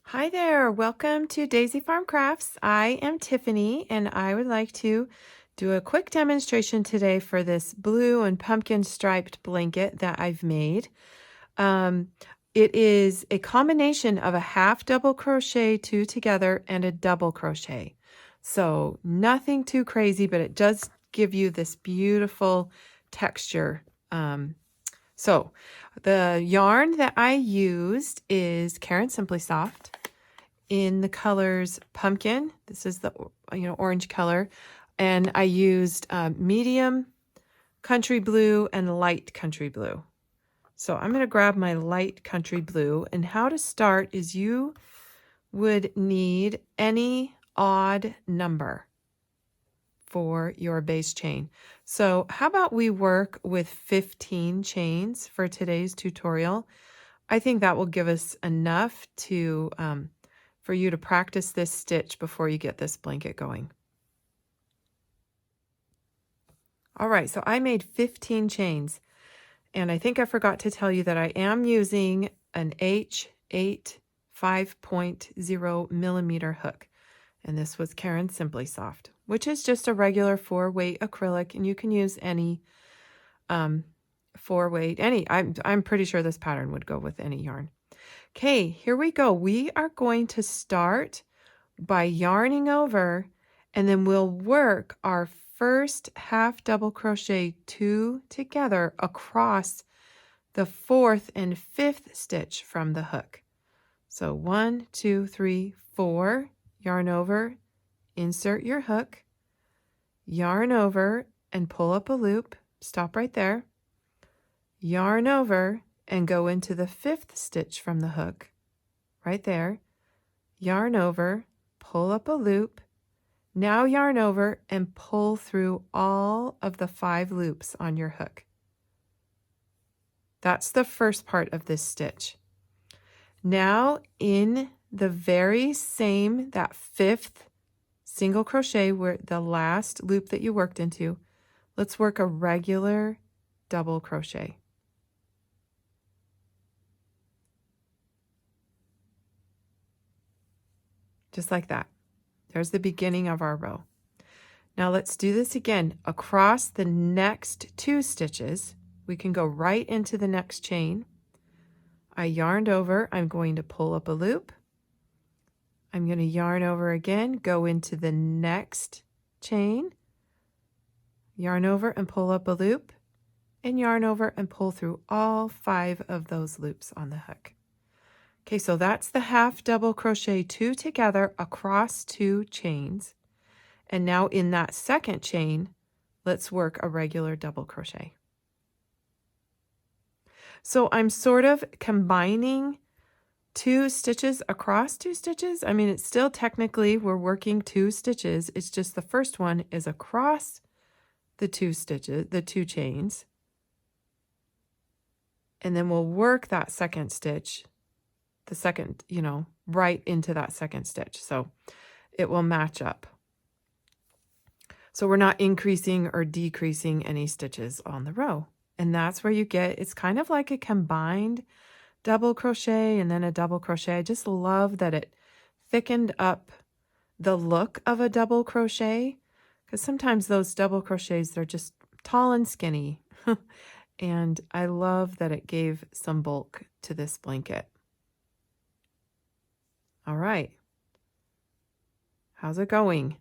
Hi there, welcome to Daisy Farm Crafts. I am Tiffany and I would like to do a quick demonstration today for this blue and pumpkin striped blanket that I've made. Um, it is a combination of a half double crochet, two together, and a double crochet. So nothing too crazy, but it does give you this beautiful texture. So the yarn that I used is Karen Simply Soft in the colors pumpkin. This is the orange color, and I used medium country blue and light country blue. So I'm going to grab my light country blue, and how to start is you would need any odd number for your base chain. So how about we work with 15 chains for today's tutorial? I think that will give us enough to for you to practice this stitch before you get this blanket going. All right, so I made 15 chains, and I think I forgot to tell you that I am using an H8 5.0 millimeter hook, and this was Karen Simply Soft, which is just a regular 4-weight acrylic, and you can use any 4-weight, I'm pretty sure this pattern would go with any yarn. Okay, here we go. We are going to start by yarning over, and then we'll work our first half double crochet two together across the 4th and 5th stitch from the hook. So 1, 2, 3, 4, yarn over, insert your hook, yarn over and pull up a loop, stop right there, yarn over and go into the 5th stitch from the hook, right there, yarn over, pull up a loop, now yarn over and pull through all of the 5 loops on your hook. That's the first part of this stitch. Now in the very same, that 5th single crochet, where the last loop that you worked into, let's work a regular double crochet. Just like that. There's the beginning of our row. Now let's do this again. Across the next 2 stitches, we can go right into the next chain. I yarned over, I'm going to pull up a loop. I'm going to yarn over again, go into the next chain, yarn over and pull up a loop, and yarn over and pull through all 5 of those loops on the hook. Okay, so that's the half double crochet 2 together across 2 chains. And now in that second chain, let's work a regular double crochet. So I'm sort of combining 2 stitches across 2 stitches. I mean, it's still technically we're working 2 stitches. It's just the first one is across the 2 stitches, the 2 chains. And then we'll work that second stitch, the second, right into that second stitch. So it will match up. So we're not increasing or decreasing any stitches on the row. And that's where you get, it's kind of like a combined double crochet and then a double crochet. I just love that it thickened up the look of a double crochet, because sometimes those double crochets, they're just tall and skinny. And I love that it gave some bulk to this blanket. All right. How's it going?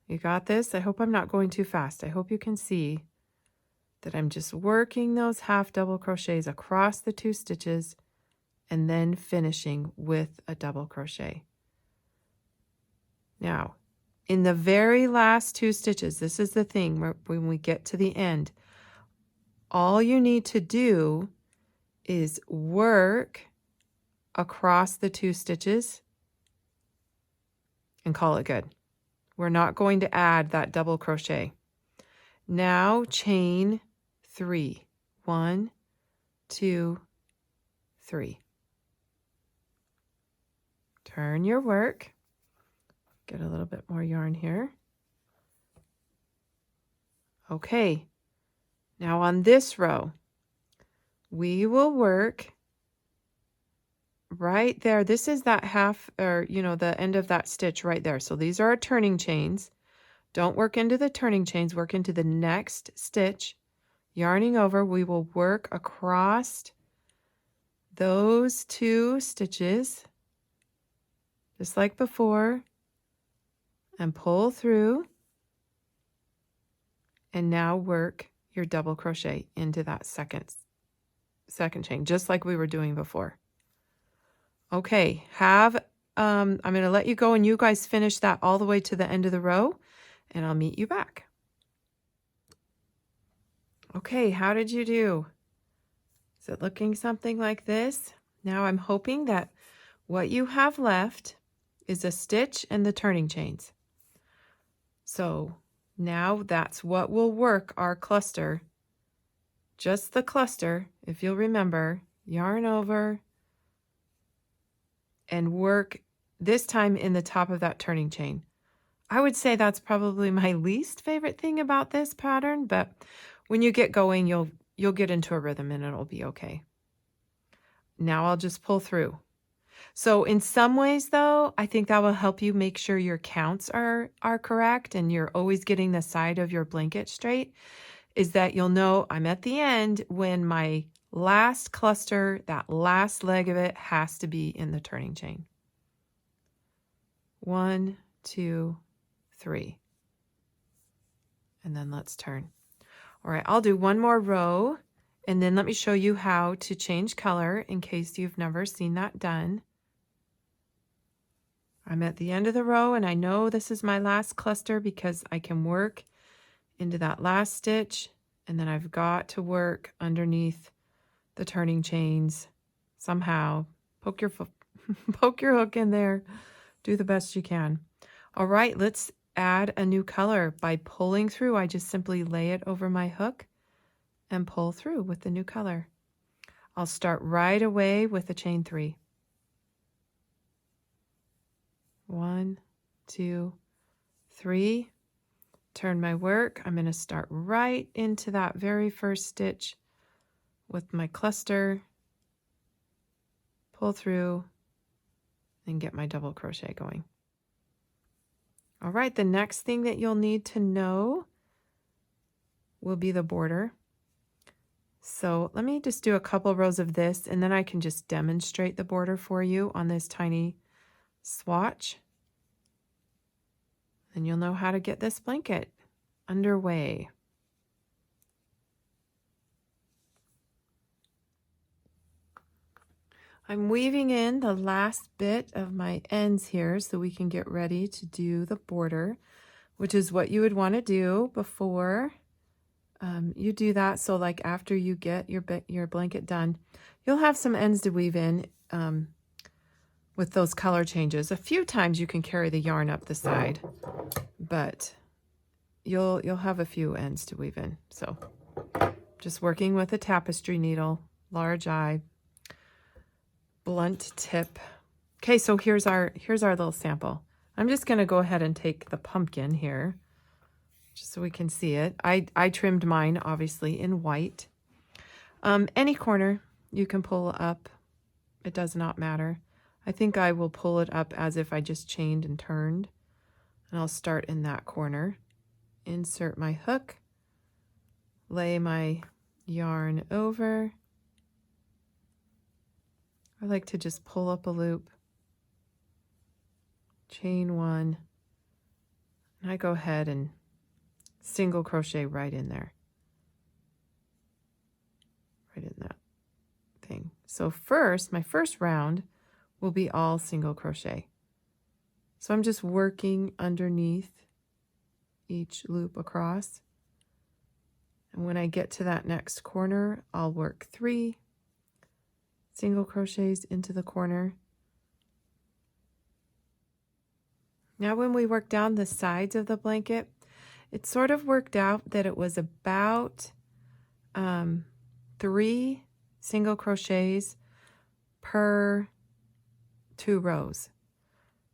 You got this? I hope I'm not going too fast. I hope you can see that I'm just working those half double crochets across the 2 stitches and then finishing with a double crochet. Now, in the very last 2 stitches, this is the thing, when we get to the end, all you need to do is work across the 2 stitches and call it good. We're not going to add that double crochet. Now chain 3. 1, 2, 3. Turn your work. Get a little bit more yarn here. Okay. Now on this row, we will work right there. This is that half, or the end of that stitch right there. So these are our turning chains. Don't work into the turning chains, work into the next stitch. Yarning over, we will work across those 2 stitches, just like before, and pull through. And now work your double crochet into that second chain, just like we were doing before. Okay, I'm going to let you go and you guys finish that all the way to the end of the row, and I'll meet you back. Okay, how did you do? Is it looking something like this? Now I'm hoping that what you have left is a stitch and the turning chains. So now that's what will work our cluster. Just the cluster, if you'll remember, yarn over and work this time in the top of that turning chain. I would say that's probably my least favorite thing about this pattern, but when you get going, you'll get into a rhythm and it'll be okay. Now I'll just pull through. So in some ways though, I think that will help you make sure your counts are correct and you're always getting the side of your blanket straight, is that you'll know I'm at the end when my last cluster, that last leg of it, has to be in the turning chain. 1, 2, 3. And then let's turn. All right, I'll do one more row and then let me show you how to change color in case you've never seen that done. I'm at the end of the row and I know this is my last cluster because I can work into that last stitch and then I've got to work underneath the turning chains somehow. Poke your hook in there. Do the best you can. All right, let's add a new color by pulling through. I just simply lay it over my hook and pull through with the new color. I'll start right away with a chain 3. 1, 2, 3. Turn my work. I'm going to start right into that very first stitch with my cluster, pull through, and get my double crochet going. All right, the next thing that you'll need to know will be the border. So let me just do a couple rows of this and then I can just demonstrate the border for you on this tiny swatch. And you'll know how to get this blanket underway. I'm weaving in the last bit of my ends here so we can get ready to do the border, which is what you would want to do before you do that. So like after you get your blanket done, you'll have some ends to weave in with those color changes. A few times you can carry the yarn up the side, but you'll have a few ends to weave in. So just working with a tapestry needle, large eye, blunt tip. Okay, so here's our little sample. I'm just going to go ahead and take the pumpkin here just so we can see it. I trimmed mine obviously in white. Any corner you can pull up. It does not matter. I think I will pull it up as if I just chained and turned. And I'll start in that corner. Insert my hook. Lay my yarn over. I like to just pull up a loop. Chain 1. And I go ahead and single crochet right in there. Right in that thing. So first, my first round will be all single crochet. So I'm just working underneath each loop across. And when I get to that next corner, I'll work 3 single crochets into the corner. Now when we work down the sides of the blanket, it sort of worked out that it was about 3 single crochets per 2 rows.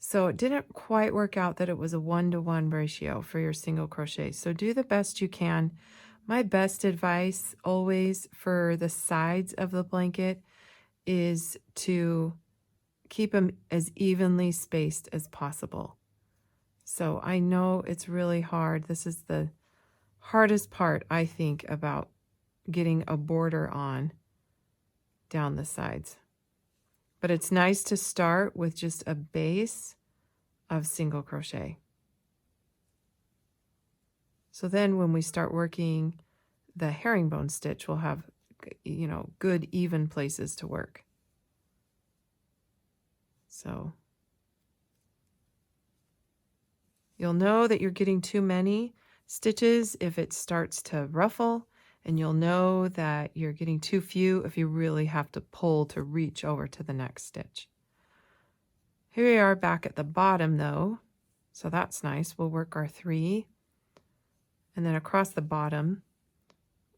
So it didn't quite work out that it was a 1-to-1 ratio for your single crochet. So do the best you can. My best advice always for the sides of the blanket is to keep them as evenly spaced as possible. So I know it's really hard. This is the hardest part, I think, about getting a border on down the sides. But it's nice to start with just a base of single crochet. So then when we start working the herringbone stitch, we'll have, you know, good even places to work. So you'll know that you're getting too many stitches if it starts to ruffle, and you'll know that you're getting too few if you really have to pull to reach over to the next stitch. Here we are back at the bottom though, so that's nice. We'll work our 3, and then across the bottom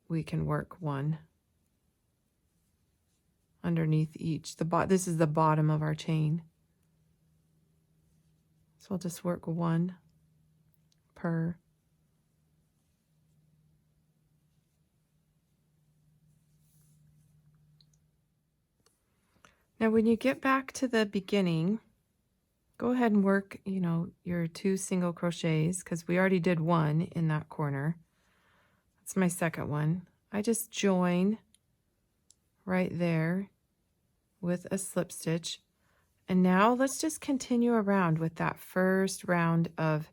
we can work 1 underneath each. This is the bottom of our chain. So we'll just work 1 per. Now when you get back to the beginning, go ahead and work, you know, your 2 single crochets, because we already did 1 in that corner. That's my second one. I just join right there with a slip stitch. And now let's just continue around with that first round of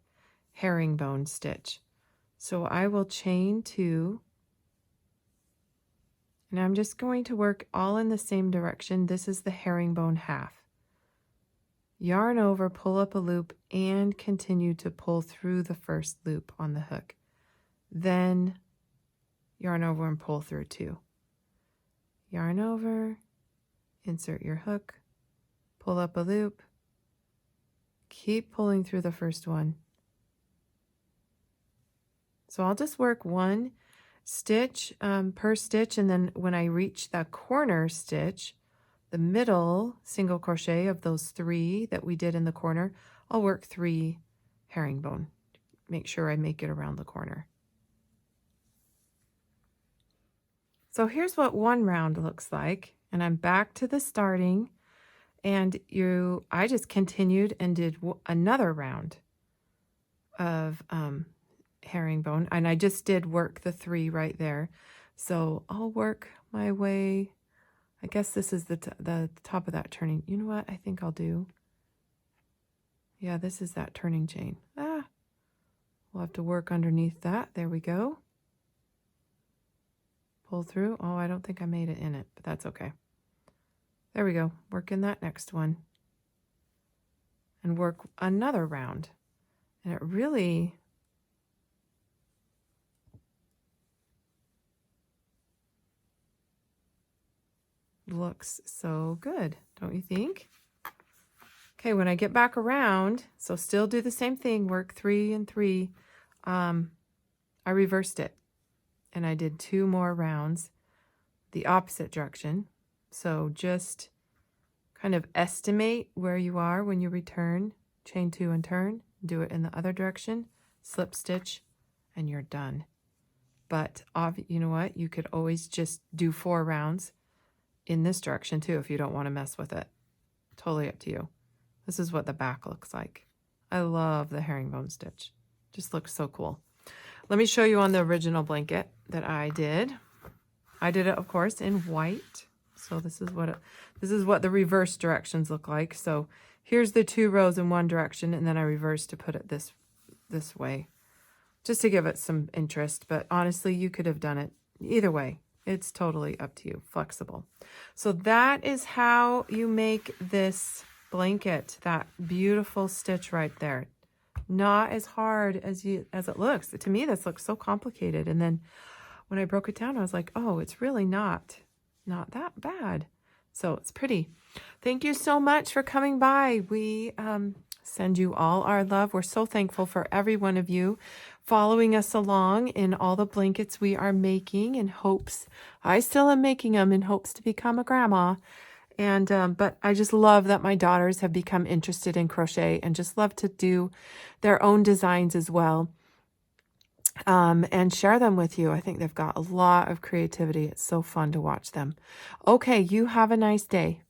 herringbone stitch. So I will chain 2, and I'm just going to work all in the same direction. This is the herringbone half. Yarn over, pull up a loop, and continue to pull through the first loop on the hook. Then yarn over and pull through 2. Yarn over, insert your hook, pull up a loop, keep pulling through the first one. So I'll just work 1 stitch per stitch, and then when I reach the corner stitch, the middle single crochet of those 3 that we did in the corner, I'll work 3 herringbone. Make sure I make it around the corner. So here's what 1 round looks like, and I'm back to the starting, and I just continued and did another round of herringbone, and I just did work the 3 right there. So I'll work my way. I guess this is the top of that turning. You know what I think I'll do? Yeah, this is that turning chain. We'll have to work underneath that. There we go. Pull through. Oh, I don't think I made it in it, but that's okay. There we go. Work in that next one. And work another round. And it really looks so good, don't you think? Okay, when I get back around, so still do the same thing, work 3 and 3. I reversed it, and I did 2 more rounds the opposite direction. So just kind of estimate where you are when you return, chain 2 and turn, do it in the other direction, slip stitch, and you're done. But you know what? You could always just do 4 rounds in this direction too if you don't want to mess with it. Totally up to you. This is what the back looks like. I love the herringbone stitch. Just looks so cool. Let me show you on the original blanket that I did. I did it, of course, in white. So this is what the reverse directions look like. So here's the 2 rows in one direction, and then I reversed to put it this way, just to give it some interest. But honestly, you could have done it either way. It's totally up to you, flexible. So that is how you make this blanket, that beautiful stitch right there. Not as hard as it looks. To me, this looks so complicated. And then when I broke it down, I was like, oh, it's really not that bad. So it's pretty. Thank you so much for coming by. We send you all our love. We're so thankful for every one of you following us along in all the blankets we are making in hopes. I still am making them in hopes to become a grandma. And but I just love that my daughters have become interested in crochet and just love to do their own designs as well, and share them with you. I think they've got a lot of creativity. It's so fun to watch them. Okay, you have a nice day.